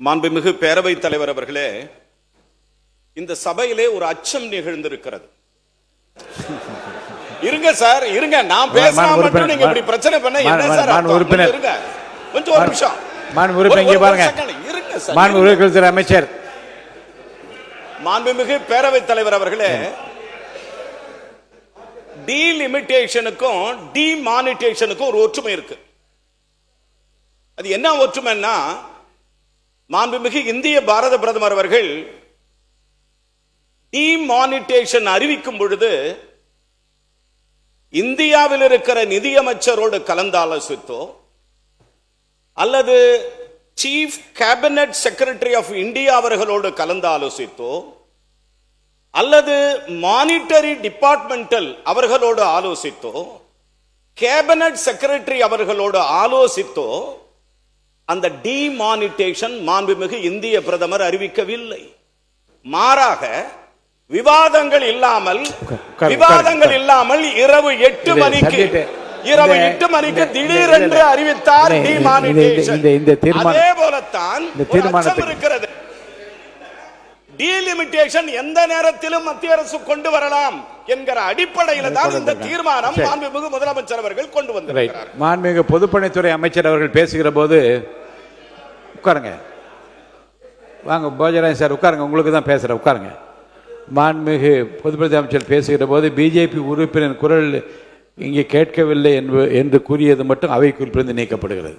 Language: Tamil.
மாண்புமிகு பேரவைத் தலைவர் அவர்களே, இந்த சபையிலே ஒரு அச்சம் நிகழ்ந்திருக்கிறது. இருங்க சார், இருங்க, நான் பேசலாம் மட்டும் நீங்க இப்படி பிரச்சனை பண்ண என்ன சார்? இருங்க கொஞ்சம் ஒரு நிமிஷம். அமைச்சர் மாண்புமிகு பேரவைத் தலைவர் அவர்களே, டீலிமிட்டேஷனுக்கும் டிமானிட்டேஷனுக்கும் ஒரு ஒற்றுமை இருக்கு. அது என்ன ஒற்றுமைன்னா, மாண்புமிகு இந்திய பாரத பிரதமர் அவர்கள் டிமானிட்டேஷன் அறிவிக்கும் பொழுது இந்தியாவில் இருக்கிற நிதியமைச்சரோடு கலந்தாலோசித்தோ அல்லது chief cabinet secretary of India அவர்களோடு கலந்து ஆலோசித்தோ அல்லது மானிட்டரி டிபார்ட்மெண்டல் அவர்களோடு ஆலோசித்தோ கேபினட் செக்ரட்டரி அவர்களோடு ஆலோசித்தோ அந்த டிமானிட்டேஷன் மாண்புமிகு இந்திய பிரதமர் அறிவிக்கவில்லை. மாறாக விவாதங்கள் இல்லாமல் இரவு 8 மணிக்கு திடீரென்று அறிவித்தார் டிமானிட்டேஷன். அதே போலத்தான் இருக்கிறது. டீலிமிட்டேஷன் எந்த நேரத்திலும் மத்திய அரசு கொண்டு வரலாம் என்கிற அடிப்படையில் தான் இந்த தீர்மானம் மாண்புமிகு முதலமைச்சர் அவர்கள் கொண்டு வந்திருக்கிறார். மாண்புமிகு பொதுப்பணித்துறை அமைச்சர் அவர்கள் பேசுகிற போது, உட்காருங்க, வாங்க போஜராஜ் சார் உட்காருங்க, உங்களுக்கு தான் பேசுகிறேன், உட்காருங்க. மாண்புமிகு பொதுப்பணித்துறை அமைச்சர் பேசுகிற போது பிஜேபி உறுப்பினர் குரல் இங்கே கேட்கவில்லை என்று கூறியது மட்டும் அவை குறிப்பிலிருந்து நீக்கப்படுகிறது.